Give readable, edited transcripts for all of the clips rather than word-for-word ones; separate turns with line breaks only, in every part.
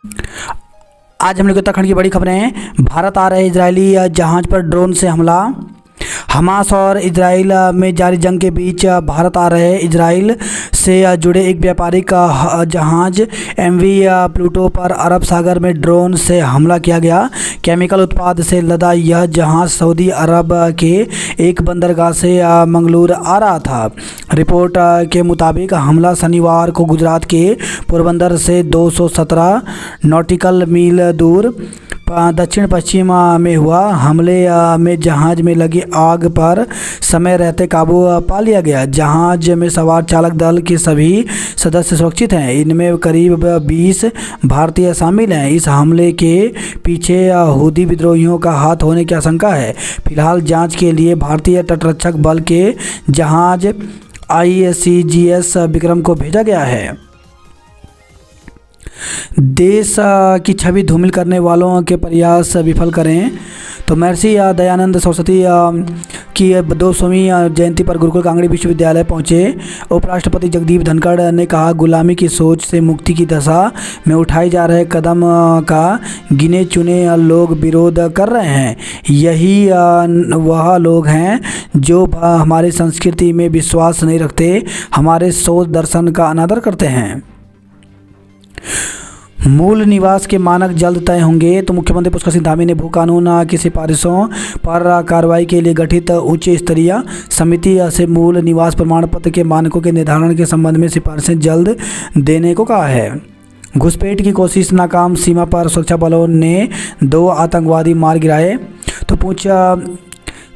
आज हम लोग उत्तराखंड की बड़ी खबरें। भारत आ रहे इजरायली जहाज पर ड्रोन से हमला। हमास और इजराइल में जारी जंग के बीच भारत आ रहे इजराइल से जुड़े एक व्यापारिक जहाज एमवी प्लूटो पर अरब सागर में ड्रोन से हमला किया गया। केमिकल उत्पाद से लदा यह जहाज सऊदी अरब के एक बंदरगाह से मंगलूर आ रहा था। रिपोर्ट के मुताबिक हमला शनिवार को गुजरात के पोरबंदर से 217 नॉटिकल मील दूर दक्षिण पश्चिम में हुआ। हमले में जहाज में लगी आग पर समय रहते काबू पा लिया गया। जहाज में सवार चालक दल के सभी सदस्य सुरक्षित हैं। इनमें करीब 20 भारतीय शामिल हैं। इस हमले के पीछे हूती विद्रोहियों का हाथ होने की आशंका है। फिलहाल जांच के लिए भारतीय तटरक्षक बल के जहाज ICGS विक्रम को भेजा गया है। देश की छवि धूमिल करने वालों के प्रयास विफल करें तो महर्षि दयानंद सरस्वती की 200वीं जयंती पर गुरुकुल कांगड़ी विश्वविद्यालय पहुंचे। उपराष्ट्रपति जगदीप धनखड़ ने कहा, गुलामी की सोच से मुक्ति की दशा में उठाए जा रहे कदम का गिने चुने लोग विरोध कर रहे हैं। यही वह लोग हैं जो हमारी संस्कृति में विश्वास नहीं रखते, हमारे सोच दर्शन का अनादर करते हैं। मूल निवास के मानक जल्द तय होंगे तो मुख्यमंत्री पुष्कर सिंह धामी ने भू कानून की सिफारिशों पर कार्रवाई के लिए गठित उच्च स्तरीय समिति से मूल निवास प्रमाण पत्र के मानकों के निर्धारण के संबंध में सिफारिशें जल्द देने को कहा है। घुसपैठ की कोशिश नाकाम, सीमा पर सुरक्षा बलों ने 2 आतंकवादी मार गिराए। तो पूछ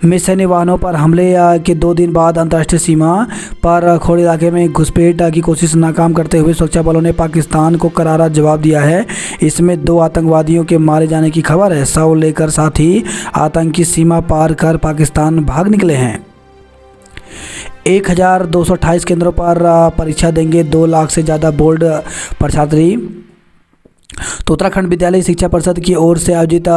में सैन्य वाहनों पर हमले के 2 दिन बाद अंतर्राष्ट्रीय सीमा पर खोड़ इलाके में घुसपैठ की कोशिश नाकाम करते हुए सुरक्षा बलों ने पाकिस्तान को करारा जवाब दिया है। इसमें 2 आतंकवादियों के मारे जाने की खबर है। 100 लेकर साथ ही आतंकी सीमा पार कर पाकिस्तान भाग निकले हैं। 1228 केंद्रों पर परीक्षा देंगे 2 लाख से ज़्यादा बोर्ड परीक्षार्थी। तो उत्तराखंड विद्यालय शिक्षा परिषद की ओर से आयोजित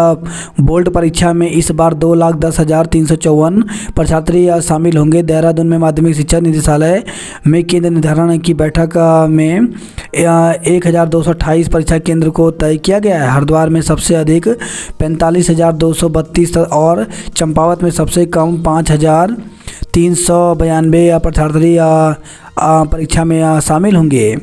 बोर्ड परीक्षा में इस बार 2,10,354 परीक्षार्थी शामिल होंगे। देहरादून में माध्यमिक शिक्षा निदेशालय में केंद्र निर्धारण की बैठक में 1228 परीक्षा केंद्र को तय किया गया है। हरिद्वार में सबसे अधिक 45,232 और चंपावत में सबसे कम 5,392 परीक्षार्थी परीक्षा में शामिल होंगे।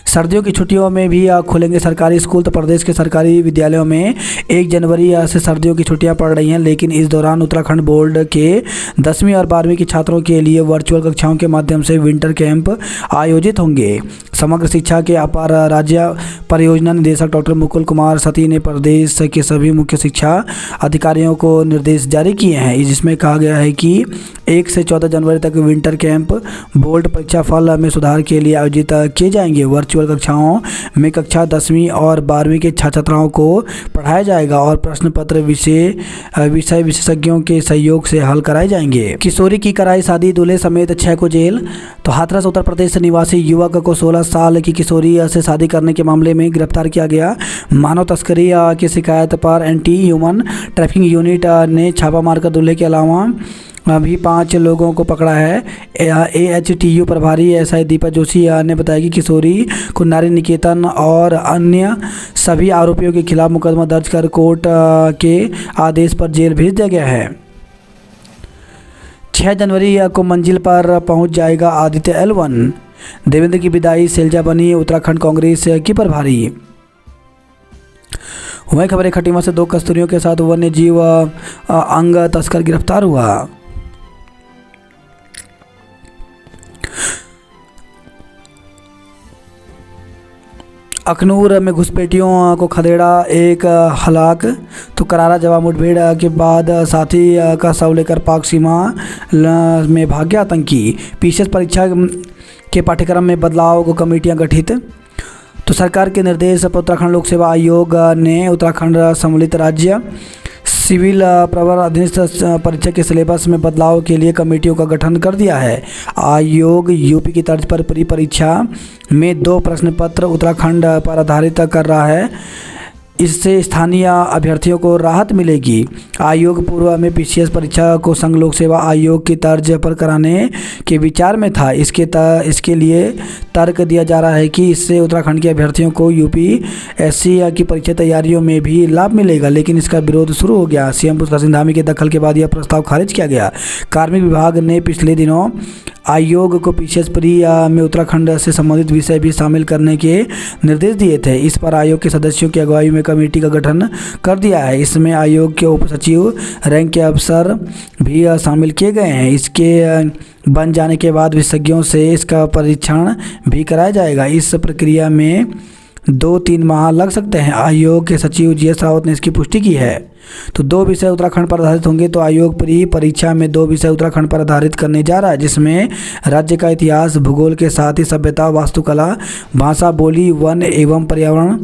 सर्दियों की छुट्टियों में भी खुलेंगे सरकारी स्कूल। तो प्रदेश के सरकारी विद्यालयों में 1 जनवरी से सर्दियों की छुट्टियां पड़ रही हैं, लेकिन इस दौरान उत्तराखंड बोर्ड के 10वीं और 12वीं के छात्रों के लिए वर्चुअल कक्षाओं के माध्यम से विंटर कैंप आयोजित होंगे। समग्र शिक्षा के अपर राज्य परियोजना निदेशक डॉक्टर मुकुल कुमार सती ने प्रदेश के सभी मुख्य शिक्षा अधिकारियों को निर्देश जारी किए हैं, जिसमें कहा गया है कि 1 से 14 जनवरी तक विंटर कैंप बोर्ड परीक्षा फल में सुधार के लिए आयोजित किए जाएंगे। वर्चुअल कक्षाओं में कक्षा 10वीं और 12वीं के छात्र छात्राओं को पढ़ाया जाएगा और प्रश्न पत्र विषय विशेषज्ञों के सहयोग से हल कराए जाएंगे। किशोरी की कराई शादी, दूल्हे समेत 6 को जेल। तो हाथरस उत्तर प्रदेश निवासी युवक को 16 साल की किशोरी से शादी करने के मामले में गिरफ्तार किया गया। मानव तस्करी की शिकायत पर एंटी ह्यूमन ट्रैफिकिंग यूनिट ने छापा मारकर दूल्हे के अलावा अभी 5 लोगों को पकड़ा है। AHTU प्रभारी SI दीपक जोशी ने बताया कि किशोरी को नारी निकेतन और अन्य सभी आरोपियों के खिलाफ मुकदमा दर्ज कर कोर्ट के आदेश पर जेल भेज दिया गया है। 6 जनवरी को मंजिल पर पहुंच जाएगा आदित्य L1। देवेंद्र की विदाई, शैलजा बनी उत्तराखंड कांग्रेस की प्रभारी। वही खबर खटीमा से 2 कस्तूरियों के साथ वन्य जीव अंग तस्कर गिरफ्तार हुआ। अखनूर में घुसपैठियों को खदेड़ा, 1 हलाक। तो करारा जवाब मुठभेड़ के बाद साथी का शव लेकर पाक सीमा में भाग गया आतंकी। PCS परीक्षा के पाठ्यक्रम में बदलाव को कमेटियां गठित। तो सरकार के निर्देश पर उत्तराखंड लोक सेवा आयोग ने उत्तराखंड सम्मिलित राज्य सिविल प्रवर अधीनस्थ परीक्षा के सिलेबस में बदलाव के लिए कमेटियों का गठन कर दिया है। आयोग यूपी की तर्ज पर प्री परीक्षा में 2 प्रश्न पत्र उत्तराखंड पर आधारित कर रहा है। इससे स्थानीय अभ्यर्थियों को राहत मिलेगी। आयोग पूर्व में पीसीएस परीक्षा को संघ लोक सेवा आयोग की तर्ज पर कराने के विचार में था। इसके लिए तर्क दिया जा रहा है कि इससे उत्तराखंड के अभ्यर्थियों को यूपीएससी की परीक्षा तैयारियों में भी लाभ मिलेगा, लेकिन इसका विरोध शुरू हो गया। सीएम पुष्कर सिंह धामी के दखल के बाद यह प्रस्ताव खारिज किया गया। कार्मिक विभाग ने पिछले दिनों आयोग को पीसीएस प्री में उत्तराखंड से संबंधित विषय भी शामिल करने के निर्देश दिए थे। इस पर आयोग के सदस्यों की अगुवाई में कमेटी का गठन कर दिया है। इसमें आयोग के उप सचिव रैंक के अफसर भी शामिल किए गए हैं। इसके बन जाने के बाद विशेषज्ञों से इसका परीक्षण भी कराया जाएगा। इस प्रक्रिया में 2-3 माह लग सकते हैं। आयोग के सचिव जीएस रावत ने इसकी पुष्टि की है। तो 2 विषय उत्तराखंड पर आधारित होंगे। तो आयोग प्री परीक्षा में 2 विषय उत्तराखंड पर आधारित करने जा रहा है, जिसमें राज्य का इतिहास, भूगोल के साथ ही सभ्यता, वास्तुकला, भाषा, बोली, वन एवं पर्यावरण,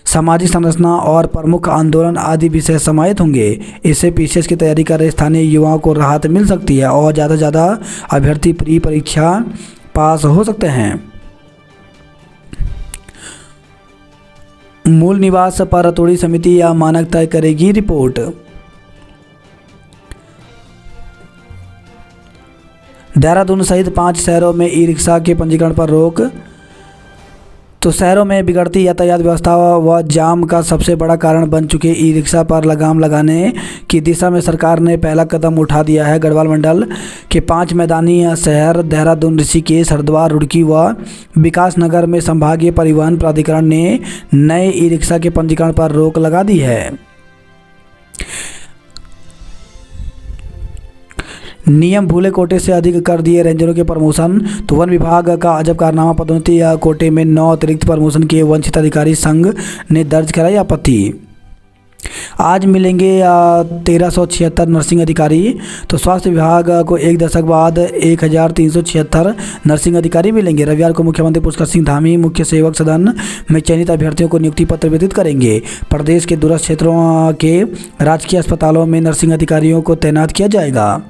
सामाजिक संरचना और प्रमुख आंदोलन आदि विषय समाहित होंगे। इससे पीसीएस की तैयारी कर रहे स्थानीय युवाओं को राहत मिल सकती है और ज़्यादा से ज़्यादा अभ्यर्थी प्री परीक्षा पास हो सकते हैं। मूल निवास पर हथौड़ी समिति या मानक तय करेगी रिपोर्ट। देहरादून सहित 5 शहरों में ई रिक्शा के पंजीकरण पर रोक। तो शहरों में बिगड़ती यातायात व्यवस्था व जाम का सबसे बड़ा कारण बन चुके ई रिक्शा पर लगाम लगाने की दिशा में सरकार ने पहला कदम उठा दिया है। गढ़वाल मंडल के 5 मैदानी शहर देहरादून, ऋषिकेश, हरिद्वार, रुड़की व विकासनगर में संभागीय परिवहन प्राधिकरण ने नए ई रिक्शा के पंजीकरण पर रोक लगा दी है। नियम भूले कोटे से अधिक कर दिए रेंजरों के प्रमोशन। तो वन विभाग का अजब कारनामा, पदोन्नति या कोटे में 9 अतिरिक्त प्रमोशन के वंचित अधिकारी संघ ने दर्ज कराई आपत्ति। आज मिलेंगे 1376 नर्सिंग अधिकारी। तो स्वास्थ्य विभाग को 1 दशक बाद 1376 नर्सिंग अधिकारी मिलेंगे। रविवार को मुख्यमंत्री पुष्कर सिंह धामी मुख्य सेवक सदन में चयनित अभ्यर्थियों को नियुक्ति पत्र वितरित करेंगे। प्रदेश के दूरस्थ क्षेत्रों के राजकीय अस्पतालों में नर्सिंग अधिकारियों को तैनात किया जाएगा।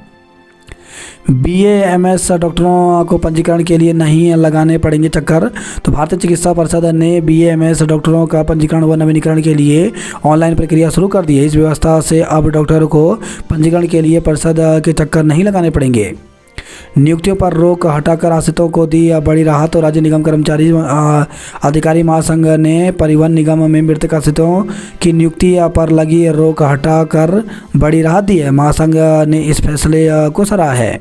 बीएएमएस डॉक्टरों को पंजीकरण के लिए नहीं लगाने पड़ेंगे चक्कर। तो भारतीय चिकित्सा परिषद ने बीएएमएस डॉक्टरों का पंजीकरण व नवीनीकरण के लिए ऑनलाइन प्रक्रिया शुरू कर दी है। इस व्यवस्था से अब डॉक्टरों को पंजीकरण के लिए परिषद के चक्कर नहीं लगाने पड़ेंगे। नियुक्तियों पर रोक हटाकर आश्रितों को दी बड़ी राहत। और राज्य निगम कर्मचारी अधिकारी महासंघ ने परिवहन निगम में मृतक आश्रितों की नियुक्ति पर लगी रोक हटाकर बड़ी राहत दी है। महासंघ ने इस फैसले को सराहा है।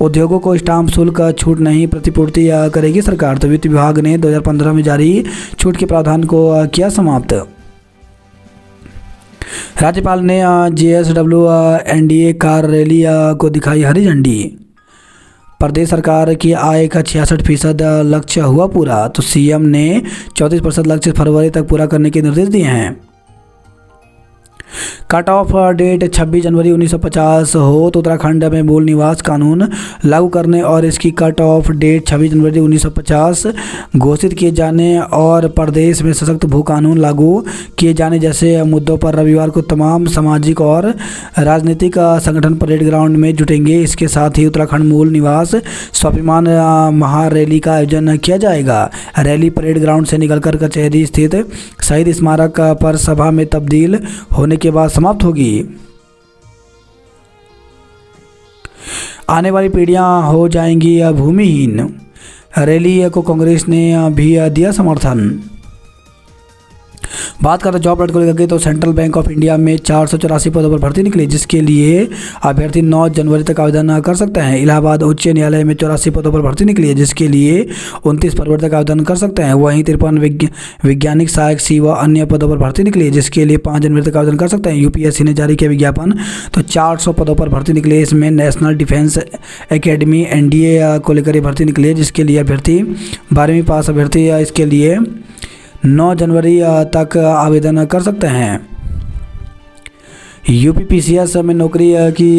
उद्योगों को स्टाम्प शुल्क छूट नहीं प्रतिपूर्ति करेगी सरकार। तो वित्त विभाग ने 2015 में जारी छूट के प्रावधान को किया समाप्त। राज्यपाल ने जेएसडब्ल्यू एनडीए कार रैली को दिखाई हरी झंडी। प्रदेश सरकार की आय का 66% लक्ष्य हुआ पूरा। तो सीएम ने 34% लक्ष्य फरवरी तक पूरा करने के निर्देश दिए हैं। कट ऑफ डेट 26 जनवरी 1950 हो तो उत्तराखंड में मूल निवास कानून लागू करने और इसकी कट ऑफ डेट 26 जनवरी 1950 घोषित किए जाने और प्रदेश में सशक्त भू कानून लागू किए जाने जैसे मुद्दों पर रविवार को तमाम सामाजिक और राजनीतिक संगठन परेड ग्राउंड में जुटेंगे। इसके साथ ही उत्तराखंड मूल निवास स्वाभिमान महारैली का आयोजन किया जाएगा। रैली परेड ग्राउंड से निकलकर कचहरी स्थित शहीद स्मारक पर सभा में तब्दील होने के बाद समाप्त होगी। आने वाली पीढ़ियां हो जाएंगी भूमिहीन। रैली को कांग्रेस ने भी दिया समर्थन। बात करते जॉब अलर्ट को लेकर तो सेंट्रल बैंक ऑफ इंडिया में 484 पदों पर भर्ती निकली, जिसके लिए अभ्यर्थी 9 जनवरी तक आवेदन कर सकते हैं। इलाहाबाद उच्च न्यायालय में 84 पदों पर भर्ती निकली है, जिसके लिए 29 फरवरी तक आवेदन कर सकते हैं। वहीं 53 वैज्ञानिक सहायक सी व अन्य पदों पर भर्ती निकली है, जिसके लिए 5 जनवरी तक आवेदन कर सकते हैं। यूपीएससी ने जारी किया विज्ञापन। तो 400 पदों पर भर्ती निकली है। इसमें नेशनल डिफेंस एकेडमी एनडीए को लेकर भर्ती निकली है, जिसके लिए अभ्यर्थी 12वीं पास अभ्यर्थी इसके लिए 9 जनवरी तक आवेदन कर सकते हैं। यूपीपीसीएस में नौकरी की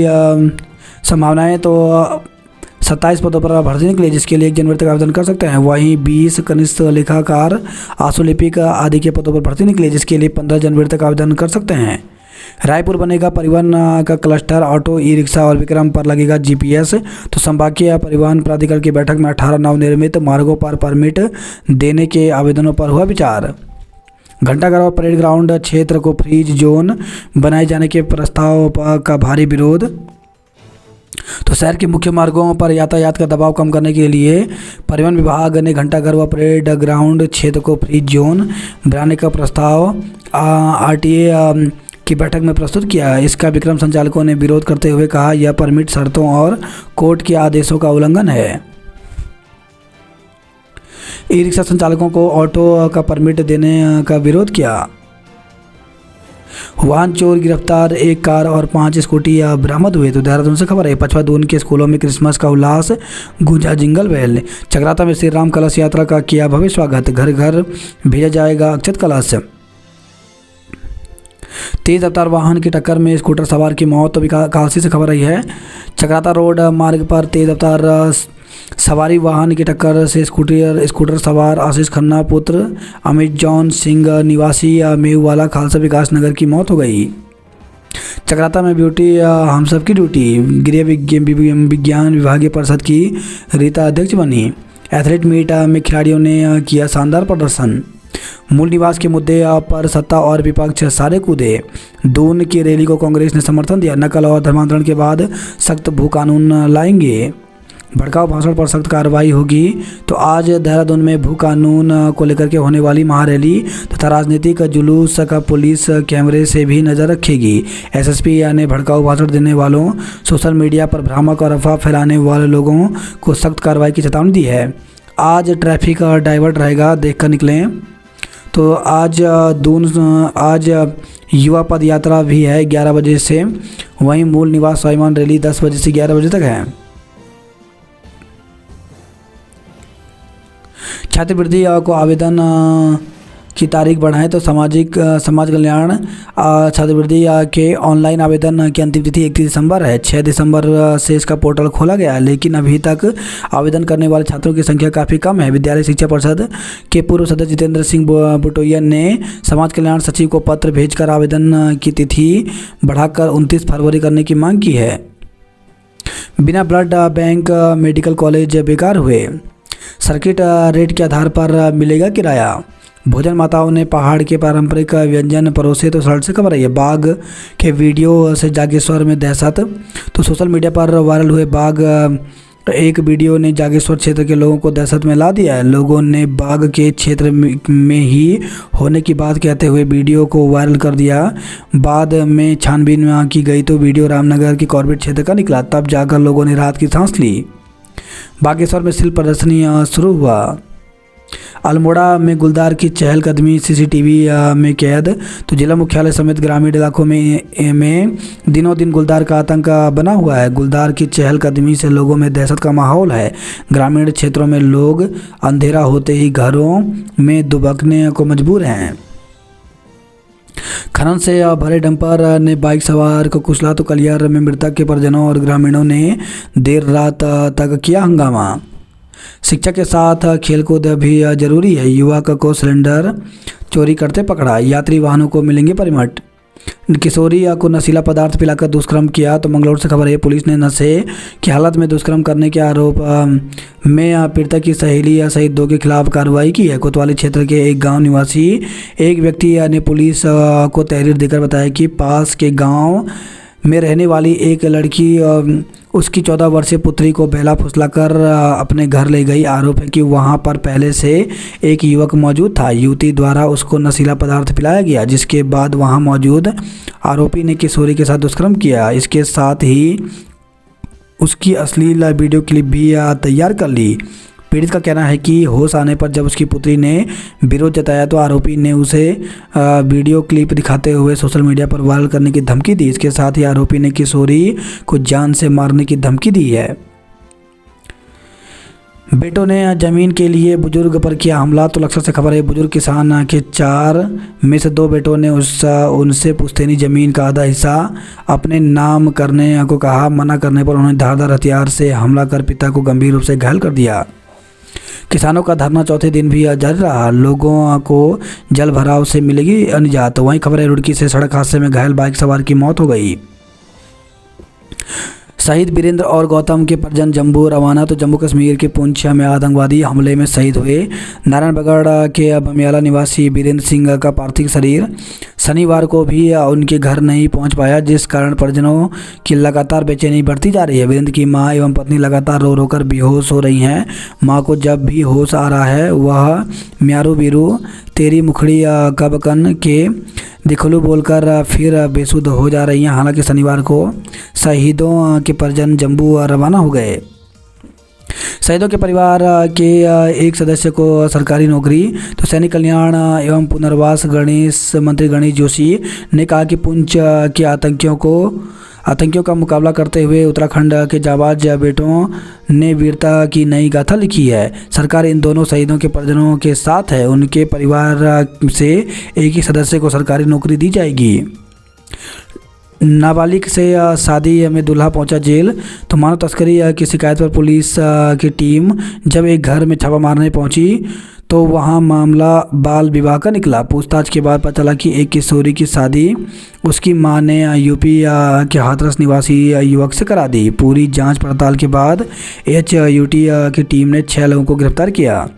संभावनाएं तो 27 पदों पर भर्ती निकली, जिसके लिए 1 जनवरी तक आवेदन कर सकते हैं। वहीं 20 कनिष्ठ लेखाकार, आशुलिपिक आदि के पदों पर भर्ती निकली, जिसके लिए 15 जनवरी तक आवेदन कर सकते हैं। रायपुर बनेगा परिवहन का क्लस्टर, ऑटो, ई रिक्शा और विक्रम पर लगेगा जीपीएस। तो संभागीय परिवहन प्राधिकरण की बैठक में 18 नवनिर्मित मार्गों पर परमिट देने के आवेदनों पर हुआ विचार। घंटाघर और परेड ग्राउंड क्षेत्र को फ्रीज जोन बनाए जाने के प्रस्ताव का भारी विरोध। तो शहर के मुख्य मार्गों पर यातायात का दबाव कम करने के लिए परिवहन विभाग ने घंटाघर व परेड ग्राउंड क्षेत्र को फ्रीज जोन बनाने का प्रस्ताव आरटीए की बैठक में प्रस्तुत किया। इसका विक्रम संचालकों ने विरोध करते हुए कहा, यह परमिट शर्तों और कोर्ट के आदेशों का उल्लंघन है। ई रिक्शा संचालकों को ऑटो का परमिट देने का विरोध किया। वाहन चोर गिरफ्तार, 1 कार और 5 स्कूटी बरामद हुए। तो देहरादून से खबर है, पचवा दून के स्कूलों में क्रिसमस का उल्लास, गूंजा जिंगल बेल। चकराता में श्री राम कलश यात्रा का किया भव्य स्वागत, घर घर भेजा जाएगा अक्षत कलश। तेज रफ्तार वाहन की टक्कर में स्कूटर सवार की मौत। तो काशी से खबर आई है, चकराता रोड मार्ग पर तेज रफ्तार सवारी वाहन की टक्कर से स्कूटर सवार आशीष खन्ना पुत्र अमित जॉन सिंह निवासी मेहुवाला खालसा विकास नगर की मौत हो गई। चकराता में ब्यूटी हम सब की ड्यूटी, गृह विज्ञान विभागीय परिषद की रीता अध्यक्ष बनी। एथलीट मीट में खिलाड़ियों ने किया शानदार प्रदर्शन। मूल निवास के मुद्दे पर सत्ता और विपक्ष सारे कूदे। दून की रैली को कांग्रेस ने समर्थन दिया। नकल और धर्मांतरण के बाद सख्त भू कानून लाएंगे, भड़काऊ भाषण पर सख्त कार्रवाई होगी। तो आज देहरादून में भू कानून को लेकर के होने वाली महारैली तथा राजनीतिक जुलूस का पुलिस कैमरे से भी नज़र रखेगी। एसएसपी ने भड़काऊ भाषण देने वालों, सोशल मीडिया पर भ्रामक और अफवाह फैलाने वाले लोगों को सख्त कार्रवाई की चेतावनी दी है। आज ट्रैफिक डाइवर्ट रहेगा, देखकर निकलें। तो आज युवा पद यात्रा भी है 11 बजे से, वहीं मूल निवास स्वाभिमान रैली 10 बजे से 11 बजे तक है। छात्रवृत्ति को आवेदन की तारीख बढ़ाएं। तो समाज कल्याण छात्रवृत्ति के ऑनलाइन आवेदन की अंतिम तिथि 31 दिसंबर है। 6 दिसंबर से इसका पोर्टल खोला गया है, लेकिन अभी तक आवेदन करने वाले छात्रों की संख्या काफ़ी कम है। विद्यालय शिक्षा परिषद के पूर्व सदस्य जितेंद्र सिंह बुटोया ने समाज कल्याण सचिव को पत्र भेजकर आवेदन की तिथि बढ़ाकर 29 फरवरी करने की मांग की है। बिना ब्लड बैंक मेडिकल कॉलेज बेकार हुए, सर्किट रेट के आधार पर मिलेगा किराया। भोजन माताओं ने पहाड़ के पारंपरिक व्यंजन परोसे। तो सड़क से खबर है, बाघ के वीडियो से जागेश्वर में दहशत। तो सोशल मीडिया पर वायरल हुए बाघ एक वीडियो ने जागेश्वर क्षेत्र के लोगों को दहशत में ला दिया है। लोगों ने बाघ के क्षेत्र में ही होने की बात कहते हुए वीडियो को वायरल कर दिया। बाद में छानबीन की गई तो वीडियो रामनगर की कॉर्बेट क्षेत्र का निकला, तब जाकर लोगों ने राहत की सांस ली। बागेश्वर में शिल्प प्रदर्शनी शुरू हुआ। अल्मोड़ा में गुलदार की चहलकदमी सीसीटीवी में कैद। तो जिला मुख्यालय समेत ग्रामीण इलाकों में दिनों दिन गुलदार का आतंक बना हुआ है। गुलदार की चहलकदमी से लोगों में दहशत का माहौल है। ग्रामीण क्षेत्रों में लोग अंधेरा होते ही घरों में दुबकने को मजबूर हैं। खनन से भरे डंपर ने बाइक सवार को कुचला। तो कलियार में मृतक के परिजनों और ग्रामीणों ने देर रात तक किया हंगामा। शिक्षा के साथ खेलकूद भी जरूरी है। युवक को सिलेंडर चोरी करते पकड़ा। यात्री वाहनों को मिलेंगे परमिट। किशोरी को नशीला पदार्थ पिलाकर दुष्कर्म किया। तो मंगलौर से खबर है, पुलिस ने नशे की हालत में दुष्कर्म करने के आरोप में पीड़िता की सहेली सहित 2 के खिलाफ कार्रवाई की है। कोतवाली क्षेत्र के एक गांव निवासी एक व्यक्ति ने पुलिस को तहरीर देकर बताया कि पास के गांव में रहने वाली एक लड़की उसकी 14 वर्षीय पुत्री को बहला फुसलाकर अपने घर ले गई। आरोप है कि वहां पर पहले से एक युवक मौजूद था। युवती द्वारा उसको नशीला पदार्थ पिलाया गया, जिसके बाद वहां मौजूद आरोपी ने किशोरी के साथ दुष्कर्म किया। इसके साथ ही उसकी अश्लील वीडियो क्लिप भी तैयार कर ली। पीड़ित का कहना है कि होश आने पर जब उसकी पुत्री ने विरोध जताया तो आरोपी ने उसे वीडियो क्लिप दिखाते हुए सोशल मीडिया पर वायरल करने की धमकी दी। इसके साथ ही आरोपी ने किशोरी को जान से मारने की धमकी दी है। बेटों ने जमीन के लिए बुजुर्ग पर किया हमला। तो लक्ष्य से खबर है, बुजुर्ग किसान के 4 में से 2 बेटों ने उनसे पुश्तैनी जमीन का आधा हिस्सा अपने नाम करने को कहा। मना करने पर उन्होंने धारदार हथियार से हमला कर पिता को गंभीर रूप से घायल कर दिया। किसानों का धरना चौथे दिन भी जारी रहा। लोगों को जल भराव से मिलेगी निजात। वहीं खबर है, रुड़की से सड़क हादसे में घायल बाइक सवार की मौत हो गई। शहीद वीरेंद्र और गौतम के परिजन जम्मू रवाना। तो जम्मू कश्मीर के पुंछ में आतंकवादी हमले में शहीद हुए नारायणगढ़ के बमियाला निवासी वीरेंद्र सिंह का पार्थिव शरीर शनिवार को भी उनके घर नहीं पहुंच पाया, जिस कारण परिजनों की लगातार बेचैनी बढ़ती जा रही है। वीरेंद्र की मां एवं पत्नी लगातार रो रो कर बेहोश हो रही हैं। मां को जब भी होश आ रहा है वह म्यारू बीरू तेरी मुखड़ी कबकन के दिखलू बोलकर फिर बेसुध हो जा रही हैं। हालांकि शनिवार को शहीदों के परिजन जम्मू रवाना हो गए। शहीदों के परिवार के एक सदस्य को सरकारी नौकरी। तो सैनिक कल्याण एवं पुनर्वास गणेश मंत्री गणेश जोशी ने कहा कि पुंछ के आतंकियों का मुकाबला करते हुए उत्तराखंड के जाबाज बेटों ने वीरता की नई गाथा लिखी है। सरकार इन दोनों शहीदों के परिजनों के साथ है। उनके परिवार से एक ही सदस्य को सरकारी नौकरी दी जाएगी। नाबालिग से शादी में दूल्हा पहुंचा जेल। तो मानव तस्करी की शिकायत पर पुलिस की टीम जब एक घर में छापा मारने पहुंची तो वहां मामला बाल विवाह का निकला। पूछताछ के बाद पता चला कि एक किशोरी की शादी उसकी मां ने यूपी के हाथरस निवासी युवक से करा दी। पूरी जांच पड़ताल के बाद HUT की टीम ने 6 लोगों को गिरफ्तार किया।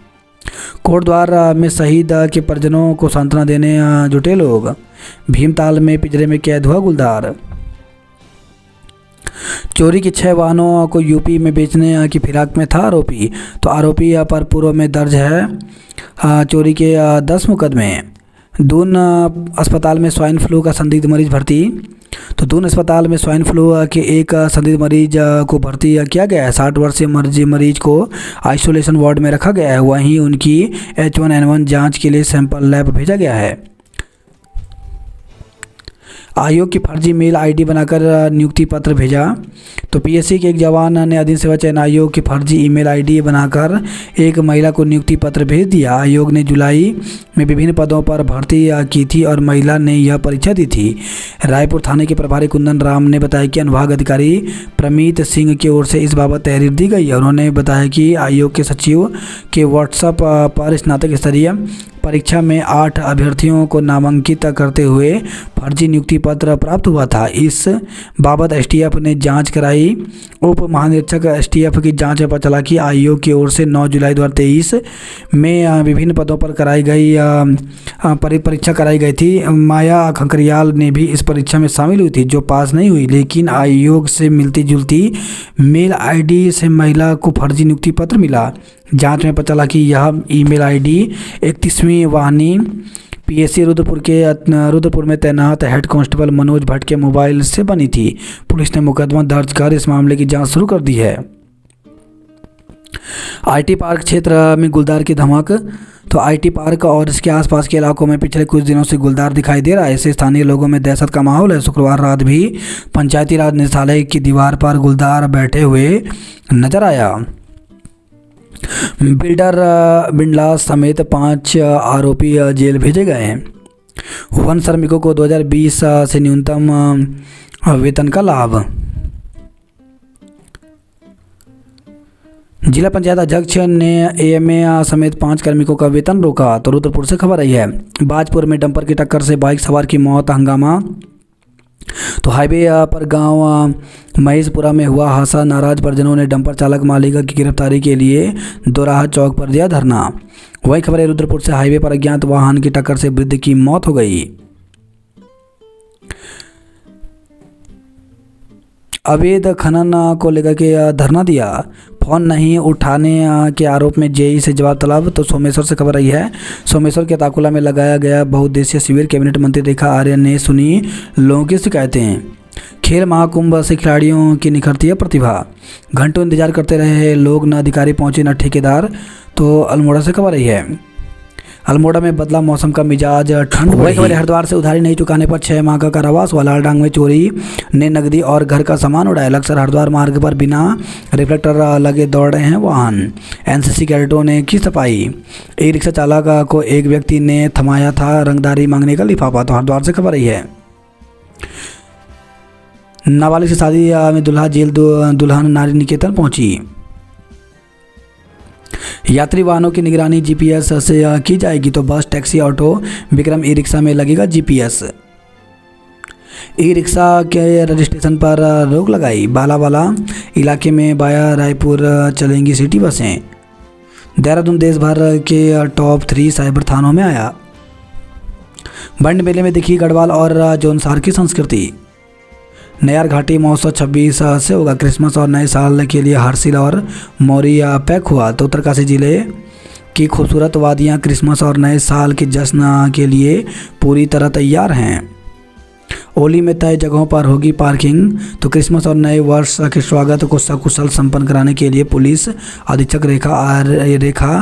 कोटद्वार में शहीद के परिजनों को सांत्वना देने जुटे लोग। भीमताल में पिंजरे में कैद हुआ गुलदार। चोरी के 6 वाहनों को यूपी में बेचने की फिराक में था आरोपी। तो आरोपी पर पूर्व में दर्ज है चोरी के 10 मुकदमे। दून अस्पताल में स्वाइन फ्लू का संदिग्ध मरीज भर्ती। तो दून अस्पताल में स्वाइन फ्लू के एक संदिग्ध मरीज को भर्ती किया गया है। 60 वर्षीय मरीज को आइसोलेशन वार्ड में रखा गया है। वहीं उनकी H1N1 जांच के लिए सैंपल लैब भेजा गया है। आयोग की फर्जी मेल आईडी बनाकर नियुक्ति पत्र भेजा। तो PSC के एक जवान ने अधीन सेवा चयन आयोग की फर्जी ईमेल आईडी बनाकर एक महिला को नियुक्ति पत्र भेज दिया। आयोग ने जुलाई में विभिन्न पदों पर भर्ती की थी और महिला ने यह परीक्षा दी थी। रायपुर थाने के प्रभारी कुंदन राम ने बताया कि अनुभाग अधिकारी प्रमीत सिंह की ओर से इस बाबत तहरीर दी गई है। उन्होंने बताया कि आयोग के सचिव के व्हाट्सएप पर स्नातक स्तरीय परीक्षा में 8 अभ्यर्थियों को नामांकित करते हुए फर्जी नियुक्ति पत्र प्राप्त हुआ था। इस बाबत STF ने जांच कराई। उप महानिरीक्षक STF की जांच में पता चला कि आयोग की ओर से 9 जुलाई 2023 में विभिन्न पदों पर कराई गई परीक्षा कराई गई थी। माया खंकरियाल ने भी इस परीक्षा में शामिल हुई थी, जो पास नहीं हुई, लेकिन आयोग से मिलती जुलती मेल आईडी से महिला को फर्जी नियुक्ति पत्र मिला। जांच में पता चला कि यह ईमेल आईडी 31वीं वाहिनी PSC रुद्रपुर में तैनात हेड कांस्टेबल मनोज भट्ट के मोबाइल से बनी थी। पुलिस ने मुकदमा दर्ज कर इस मामले की जांच शुरू कर दी है। IT पार्क क्षेत्र में गुलदार की धमक। तो IT पार्क और इसके आसपास के इलाकों में पिछले कुछ दिनों से गुलदार दिखाई दे रहा है। इससे स्थानीय लोगों में दहशत का माहौल है। शुक्रवार रात भी पंचायती राज निदेशालय की दीवार पर गुलदार बैठे हुए नजर आया। बिल्डर बिंडलास समेत 5 आरोपी जेल भेजे गए हैं। वन श्रमिकों को 2020 से न्यूनतम वेतन का लाभ। जिला पंचायत अध्यक्ष ने AMA समेत 5 कार्मिकों का वेतन रोका। तो रुद्रपुर से खबर आई है। बाजपुर में डंपर की टक्कर से बाइक सवार की मौत, हंगामा। तो हाईवे पर गांव महेशपुरा में हुआ हादसा। नाराज परिजनों ने डंपर चालक मालिक की गिरफ्तारी के लिए दोराहा चौक पर दिया धरना। वही खबर है रुद्रपुर से। हाईवे पर अज्ञात वाहन की टक्कर से वृद्ध की मौत हो गई। अवैध खनन को लेकर के धरना दिया। फोन नहीं उठाने के आरोप में JEE से जवाब तलब। तो सोमेश्वर से खबर आई है। सोमेश्वर के ताकुला में लगाया गया बहुउद्देशीय शिविर। कैबिनेट मंत्री रेखा आर्य ने सुनी लोगों की शिकायतें। खेल महाकुंभ से खिलाड़ियों की निखरती है प्रतिभा। घंटों इंतजार करते रहे लोग, न अधिकारी पहुंचे न ठेकेदार। तो अल्मोड़ा से खबर आई है। अल्मोड़ा में बदला मौसम का मिजाज, ठंड। वही खबर हरिद्वार से उधारी नहीं चुकाने पर 6 माह का कारावास। लालडांग में चोरी ने नकदी और घर का सामान उड़ाया। लक्सर हरिद्वार मार्ग पर बिना रिफ्लेक्टर लगे दौड़ रहे हैं वाहन। NCC कैडेटों ने की सफाई। रिक्शा चालक को एक व्यक्ति ने थमाया था रंगदारी मांगने का लिफाफा। तो हरिद्वार से खबर आई है। नाबालिग की शादी में दूल्हा जेल, दुल्हन नारी निकेतन पहुंची। यात्री वाहनों की निगरानी GPS से की जाएगी। तो बस, टैक्सी, ऑटो, विक्रम ई-रिक्शा में लगेगा GPS। ई रिक्शा के रजिस्ट्रेशन पर रोक लगाई। बालावाला इलाके में बाया रायपुर चलेंगी सिटी बसें। देहरादून देश भर के टॉप 3 साइबर थानों में आया। बंड मेले में दिखी गढ़वाल और जौनसार की संस्कृति। नयार घाटी महोत्सव 26 से होगा। क्रिसमस और नए साल के लिए हर्षिल और मौरी पैक हुआ। तो उत्तरकाशी जिले की खूबसूरत वादियाँ क्रिसमस और नए साल के जश्न के लिए पूरी तरह तैयार हैं। ओली में तय जगहों पर होगी पार्किंग। तो क्रिसमस और नए वर्ष के स्वागत को सकुशल संपन्न कराने के लिए पुलिस अधीक्षक रेखा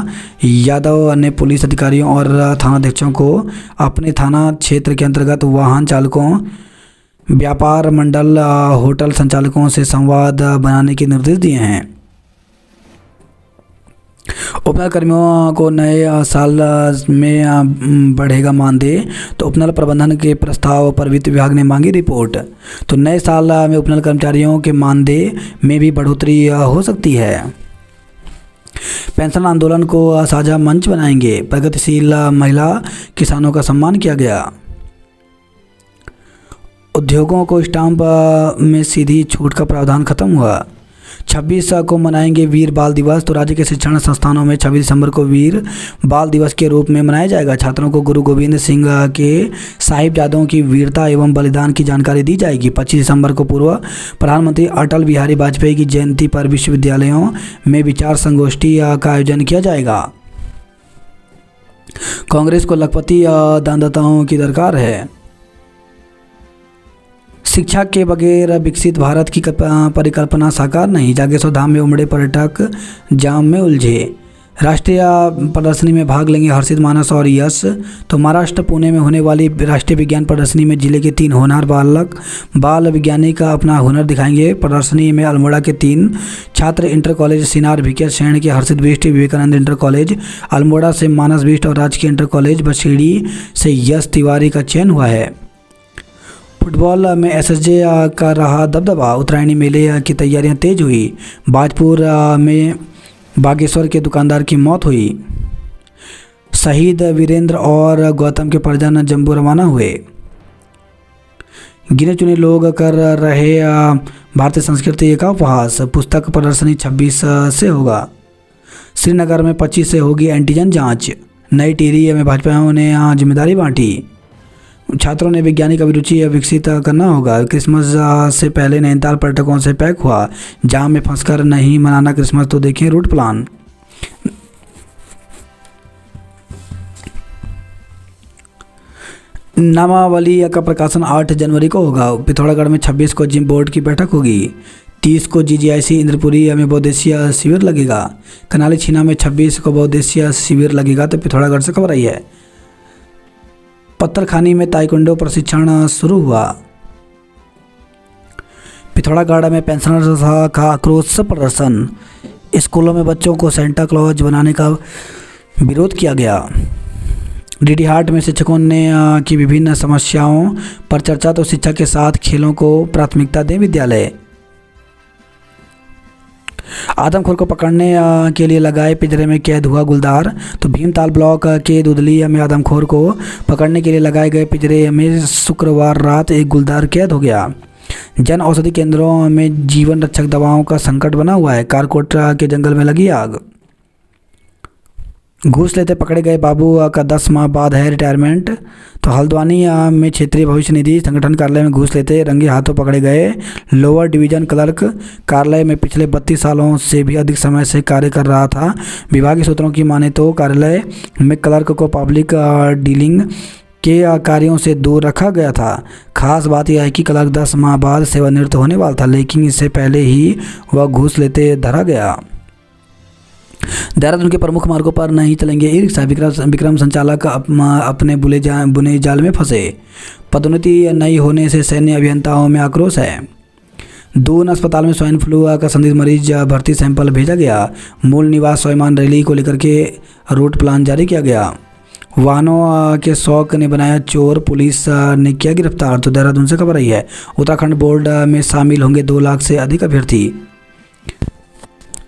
यादव ने पुलिस अधिकारियों और थानाध्यक्षों को अपने थाना क्षेत्र के अंतर्गत वाहन चालकों, व्यापार मंडल, होटल संचालकों से संवाद बनाने के निर्देश दिए हैं। उपनल कर्मियों को नए साल में बढ़ेगा मानदेय। तो उपनल प्रबंधन के प्रस्ताव पर वित्त विभाग ने मांगी रिपोर्ट। तो नए साल में उपनल कर्मचारियों के मानदेय में भी बढ़ोतरी हो सकती है। पेंशन आंदोलन को साझा मंच बनाएंगे। प्रगतिशील महिला किसानों का सम्मान किया गया। उद्योगों को स्टाम्प में सीधी छूट का प्रावधान खत्म हुआ। 26 को मनाएंगे वीर बाल दिवस। तो राज्य के शिक्षण संस्थानों में 26 दिसंबर को वीर बाल दिवस के रूप में मनाया जाएगा। छात्रों को गुरु गोविंद सिंह के साहिबजादों की वीरता एवं बलिदान की जानकारी दी जाएगी। 25 दिसंबर को पूर्व प्रधानमंत्री अटल बिहारी वाजपेयी की जयंती पर विश्वविद्यालयों में विचार संगोष्ठी का आयोजन किया जाएगा। कांग्रेस को लखपति दानदाताओं की दरकार है। शिक्षा के बगैर विकसित भारत की परिकल्पना साकार नहीं। जागेश्वर धाम में उमड़े पर्यटक जाम में उलझे। राष्ट्रीय प्रदर्शनी में भाग लेंगे हर्षित, मानस और यश। तो महाराष्ट्र पुणे में होने वाली राष्ट्रीय विज्ञान प्रदर्शनी में जिले के 3 होनहार बाल वैज्ञानिक अपना हुनर दिखाएंगे। प्रदर्शनी में अल्मोड़ा के 3 छात्र, इंटर कॉलेज सिनार भिकिया शैण के हर्षित बिष्ट, विवेकानंद इंटर कॉलेज अल्मोड़ा से मानस बिष्ट और राजकीय इंटर कॉलेज बछेड़ी से यश तिवारी का चयन हुआ है। फुटबॉल में एसएसजे का रहा दबदबा। उत्तरायणी मेले की तैयारियां तेज हुई। बाजपुर में बागेश्वर के दुकानदार की मौत हुई। शहीद वीरेंद्र और गौतम के परिजन जम्मू रवाना हुए। गिने चुने लोग कर रहे भारतीय संस्कृति का उपहास। पुस्तक प्रदर्शनी 26 से होगा। श्रीनगर में 25 से होगी एंटीजन जांच। नई टिहरी में भाजपा ने जिम्मेदारी बांटी। छात्रों ने वैज्ञानिक अभिरुचि विकसित करना होगा। क्रिसमस से पहले नैनीताल पर्यटकों से पैक हुआ। जाम में फंसकर नहीं मनाना क्रिसमस, तो देखिए रूट प्लान। नामावली का प्रकाशन 8 जनवरी को होगा। पिथौरागढ़ में 26 को जिम बोर्ड की बैठक होगी। 30 को जीजीआईसी इंद्रपुरी में बहुउद्देशीय शिविर लगेगा। कनाली छीना में 26 को बहुउद्देशीय शिविर लगेगा। तो पिथौरागढ़ से खबर आई है। पत्थरखानी में ताइक्वांडो प्रशिक्षण शुरू हुआ। पिथौरागढ़ में पेंशनर्स का आक्रोश प्रदर्शन। स्कूलों में बच्चों को सेंटा क्लॉज बनाने का विरोध किया गया। डीडी हाट में शिक्षकों ने की विभिन्न समस्याओं पर चर्चा। तो शिक्षा के साथ खेलों को प्राथमिकता दें विद्यालय। आदमखोर को पकड़ने के लिए लगाए पिंजरे में कैद हुआ गुलदार। तो भीमताल ब्लॉक के दुधली में आदमखोर को पकड़ने के लिए लगाए गए पिंजरे में शुक्रवार रात एक गुलदार कैद हो गया। जन औषधि केंद्रों में जीवन रक्षक दवाओं का संकट बना हुआ है। कारकोट के जंगल में लगी आग। घूस लेते पकड़े गए बाबू का 10 माह बाद है रिटायरमेंट। तो हल्द्वानी में क्षेत्रीय भविष्य निधि संगठन कार्यालय में घूस लेते रंगे हाथों पकड़े गए लोअर डिवीजन क्लर्क। कार्यालय में पिछले 32 सालों से भी अधिक समय से कार्य कर रहा था। विभागीय सूत्रों की माने तो कार्यालय में क्लर्क को पब्लिक डीलिंग के कार्यों से दूर रखा गया था। खास बात यह है कि क्लर्क 10 माह बाद सेवानिवृत्त होने वाला था, लेकिन इससे पहले ही वह घूस लेते धरा गया। देहरादून के प्रमुख मार्गों पर नहीं चलेंगे ई रिक्शा। विक्रम संचालक अपने बुने जाल में फंसे। पदोन्नति नहीं होने से सैन्य अभियंताओं में आक्रोश है। दून अस्पताल में स्वाइन फ्लू का संदिग्ध मरीज भर्ती सैंपल भेजा गया। मूल निवास स्वाभिमान रैली को लेकर के रूट प्लान जारी किया गया। वाहनों के शौक ने बनाया चोर, पुलिस ने किया गिरफ्तार। तो देहरादून से खबर आई है। उत्तराखंड बोर्ड में शामिल होंगे 2 लाख से अधिक अभ्यर्थी।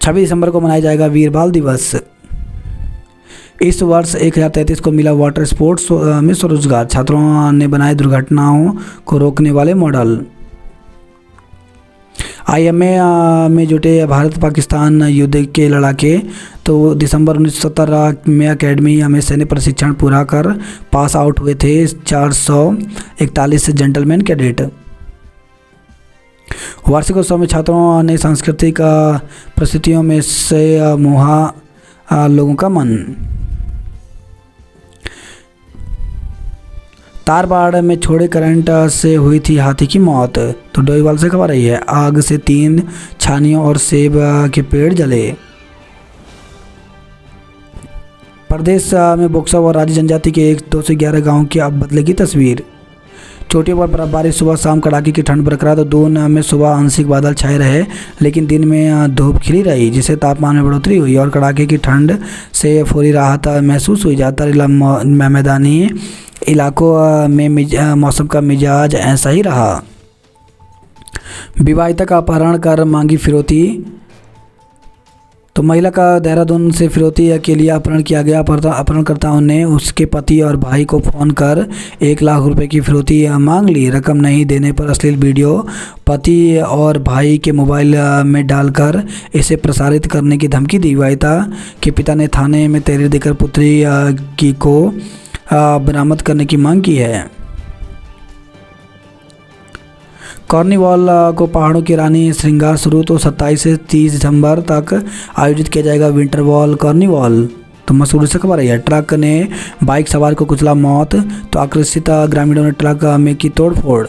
26 दिसंबर को मनाया जाएगा वीर बाल दिवस। इस वर्ष 1033 को मिला वाटर स्पोर्ट्स में स्वरोजगार। छात्रों ने बनाए दुर्घटनाओं को रोकने वाले मॉडल। आईएमए में जुटे भारत पाकिस्तान युद्ध के लड़ाके। तो दिसंबर 1970 में अकेडमी में सैन्य प्रशिक्षण पूरा कर पास आउट हुए थे 441 जेंटलमैन कैडेट। वार्षिकोत्सव में छात्रों ने सांस्कृतिक प्रस्तुतियों में से मोहा लोगों का मन। तारबाड़ में छोड़े करंट से हुई थी हाथी की मौत। तो डोईवाल से खबर आई है, आग से 3 छानियों और सेब के पेड़ जले। प्रदेश में बक्सर और राज्य जनजाति के 211 गांवों की अब बदलेगी तस्वीर। चोटियों पर बर्फबारी, सुबह शाम कड़ाके की ठंड बरकरार। तो दून में सुबह आंशिक बादल छाए रहे लेकिन दिन में धूप खिली रही, जिससे तापमान में बढ़ोतरी हुई और कड़ाके की ठंड से फौरी राहत महसूस हुई। ज़्यादातर मैदानी इलाकों में मौसम का मिजाज ऐसा ही रहा। विवाहिता का अपहरण कर मांगी फिरौती। तो महिला का देहरादून से फिरौती के लिए अपहरण किया गया। अपहरणकर्ताओं ने उसके पति और भाई को फ़ोन कर 1 लाख रुपए की फिरौती मांग ली। रकम नहीं देने पर अश्लील वीडियो पति और भाई के मोबाइल में डालकर इसे प्रसारित करने की धमकी दी। विवाहिता के पिता ने थाने में तहरीर देकर पुत्री को बरामद करने की मांग की है। कार्निवाल को पहाड़ों की रानी श्रृंगार शुरू। तो 27 से 30 दिसंबर तक आयोजित किया जाएगा विंटर वॉल कार्निवाल। तो मसूरी से खबर आई है, ट्रक ने बाइक सवार को कुचला, मौत। तो आक्रोशित ग्रामीणों ने ट्रक में की तोड़फोड़।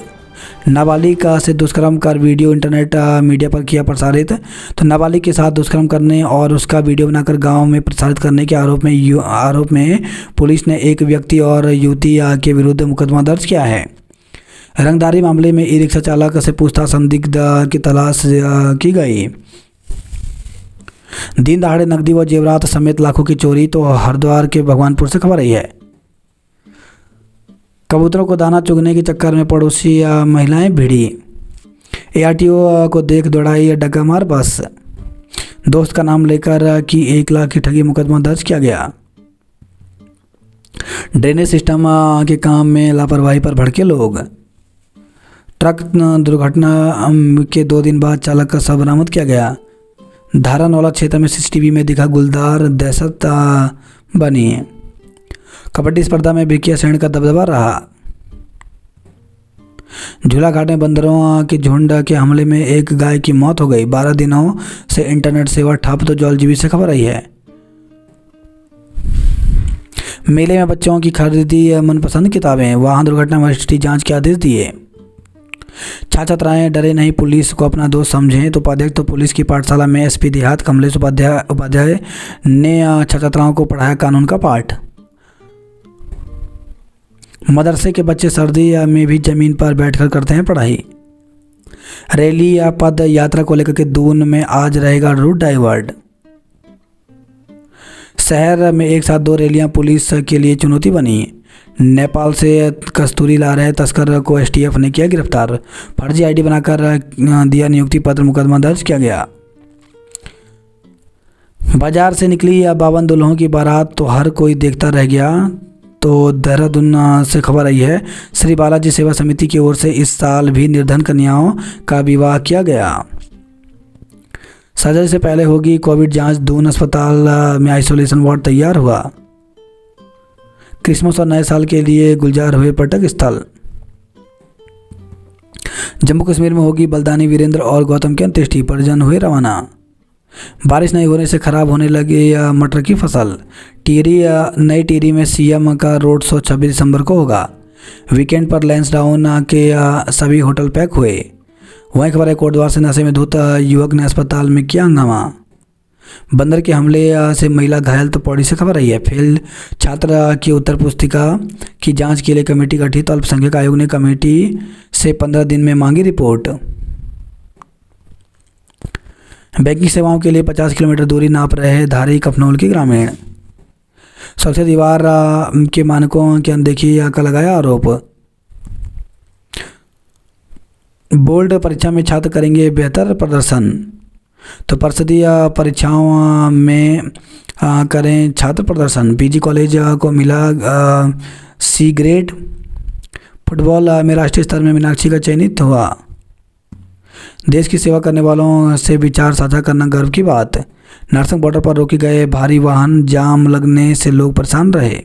नाबालिग से दुष्कर्म कर वीडियो इंटरनेट मीडिया पर किया प्रसारित। तो नाबालिग के साथ दुष्कर्म करने और उसका वीडियो बनाकर गांव में प्रसारित करने के आरोप में पुलिस ने एक व्यक्ति और युवती के विरुद्ध मुकदमा दर्ज किया है। रंगदारी मामले में ई रिक्शा चालक से पूछताछ, संदिग्ध की तलाश की गई। दिन दहाड़े नकदी व जेवरात समेत लाखों की चोरी। तो हरिद्वार के भगवानपुर से खबर आई है, कबूतरों को दाना चुगने के चक्कर में पड़ोसी महिलाएं भिड़ी। एआरटीओ को देख दौड़ाई डग्गा मार बस। दोस्त का नाम लेकर की 1 लाख की ठगी, मुकदमा दर्ज किया गया। ड्रेनेज सिस्टम के काम में लापरवाही पर भड़के लोग। ट्रक दुर्घटना के 2 दिन बाद चालक का शव बरामद किया गया। धारानौला क्षेत्र में सीसीटीवी में दिखा गुलदार, दहशत बनी। कबड्डी स्पर्धा में भिकिया सेन का दबदबा रहा। झूलाघाट में बंदरों के झुंड के हमले में एक गाय की मौत हो गई। 12 दिनों से इंटरनेट सेवा ठप। तो जौलजीबी से खबर आई है, मेले में बच्चों की खरीदी मनपसंद किताबें। वाहन दुर्घटना मजिस्ट्रेटी जांच के आदेश दिए। छात्र छात्राएं डरे नहीं, पुलिस को अपना दोस्त समझें। तो उपाध्यक्ष तो पुलिस की पाठशाला में एसपी देहात कमलेश उपाध्याय ने छात्र छात्राओं को पढ़ाया कानून का पाठ। मदरसे के बच्चे सर्दी में भी जमीन पर बैठकर करते हैं पढ़ाई। रैली या पद यात्रा को लेकर के दून में आज रहेगा रूट डाइवर्ट। शहर में एक साथ 2 रैलियां पुलिस के लिए चुनौती बनी। नेपाल से कस्तूरी ला रहे तस्कर को एसटीएफ ने किया गिरफ्तार। फर्जी आईडी बनाकर दिया नियुक्ति पत्र, मुकदमा दर्ज किया गया। बाजार से निकली 52 दुल्हों की बारात। तो हर कोई देखता रह गया। तो देहरादून से खबर आई है, श्री बालाजी सेवा समिति की ओर से इस साल भी निर्धन कन्याओं का विवाह किया गया। सर्जरी से पहले होगी कोविड जांच। दून अस्पताल में आइसोलेशन वार्ड तैयार हुआ। क्रिसमस और नए साल के लिए गुलजार हुए पर्यटक स्थल। जम्मू कश्मीर में होगी बलदानी वीरेंद्र और गौतम की अंत्येष्टि, परिजन हुए रवाना। बारिश नहीं होने से खराब होने लगी मटर की फसल। नई टिहरी में सीएम का रोड शो 26 दिसंबर को होगा। वीकेंड पर लैंसडाउन के सभी होटल पैक हुए। वहीं खबर है, कोटद्वार से नशे में धुत युवक ने अस्पताल में किया हंगामा। बंदर के हमले से महिला घायल। तो पौड़ी से खबर आई है, फेल छात्र की उत्तर पुस्तिका की जांच के लिए कमेटी गठित। अल्पसंख्यक आयोग ने कमेटी से 15 दिन में मांगी रिपोर्ट। बैंकिंग सेवाओं के लिए 50 किलोमीटर दूरी नाप रहे धारी कफनौल के ग्रामीण। सुरक्षा दीवार के मानकों की अनदेखी का लगाया आरोप। बोर्ड परीक्षा में छात्र करेंगे बेहतर प्रदर्शन। तो परिषदीय परीक्षाओं में करें छात्र प्रदर्शन। पीजी कॉलेज को मिला सी ग्रेड। फुटबॉल में राष्ट्रीय स्तर में मीनाक्षी का चयनित हुआ। देश की सेवा करने वालों से विचार साझा करना गर्व की बात। नरसंग बॉर्डर पर रोके गए भारी वाहन, जाम लगने से लोग परेशान रहे।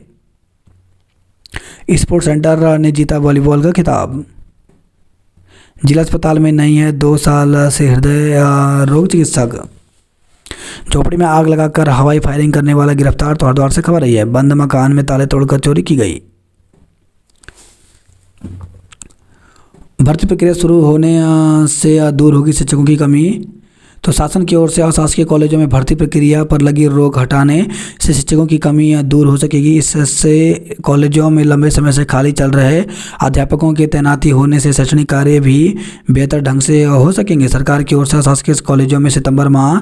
स्पोर्ट्स सेंटर ने जीता वॉलीबॉल का खिताब। जिला अस्पताल में नहीं है 2 साल से हृदय रोग चिकित्सक। झोपड़ी में आग लगाकर हवाई फायरिंग करने वाला गिरफ्तार। तो हरिद्वार से खबर आई है, बंद मकान में ताले तोड़कर चोरी की गई। भर्ती प्रक्रिया शुरू होने से दूर होगी शिक्षकों की कमी। तो शासन की ओर से अशासकीय कॉलेजों में भर्ती प्रक्रिया पर लगी रोक हटाने से शिक्षकों की कमी दूर हो सकेगी। इससे कॉलेजों में लंबे समय से खाली चल रहे अध्यापकों की तैनाती होने से शैक्षणिक कार्य भी बेहतर ढंग से हो सकेंगे। सरकार की ओर से अशासकीय कॉलेजों में सितंबर माह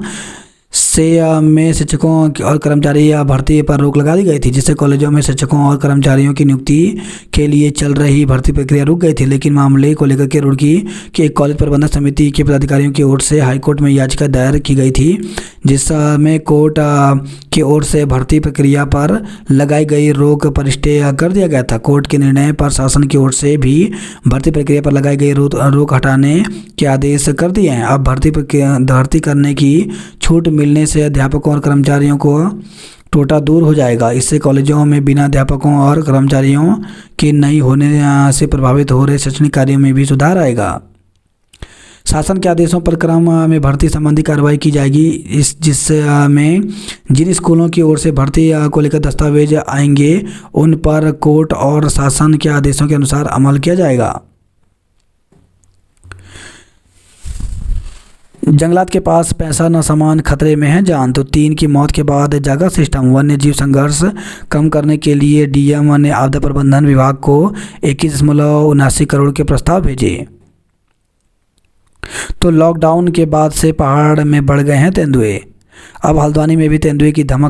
से में शिक्षकों और कर्मचारी भर्ती पर रोक लगा दी गई थी, जिससे कॉलेजों में शिक्षकों और कर्मचारियों की नियुक्ति के लिए चल रही भर्ती प्रक्रिया रुक गई थी। लेकिन मामले को लेकर के रुड़की की एक कॉलेज प्रबंधन समिति के पदाधिकारियों की ओर से हाईकोर्ट में याचिका दायर की गई थी, जिसमें कोर्ट की ओर से भर्ती प्रक्रिया पर लगाई गई रोक पर स्टे कर दिया गया था। कोर्ट के निर्णय पर शासन की ओर से भी भर्ती प्रक्रिया पर लगाई गई रोक हटाने के आदेश कर दिए हैं। अब भर्ती करने की छूट मिलने से अध्यापकों और कर्मचारियों को टोटा दूर हो जाएगा। इससे कॉलेजों में बिना अध्यापकों और कर्मचारियों के नहीं होने से प्रभावित हो रहे शैक्षणिक कार्यों में भी सुधार आएगा। शासन के आदेशों पर क्रम में भर्ती संबंधी कार्रवाई की जाएगी। जिसमें जिन स्कूलों की ओर से भर्ती को लेकर दस्तावेज आएंगे उन पर कोर्ट और शासन के आदेशों के अनुसार अमल किया जाएगा। जंगलात के पास पैसा न सामान, खतरे में है जान। तो 3 की मौत के बाद जागा सिस्टम। वन्य जीव संघर्ष कम करने के लिए डीएम ने आपदा प्रबंधन विभाग को 21.79 करोड़ के प्रस्ताव भेजे। तो लॉकडाउन के बाद से पहाड़ में बढ़ गए हैं तेंदुए। अब हल्द्वानी में भी तेंदुए की धमक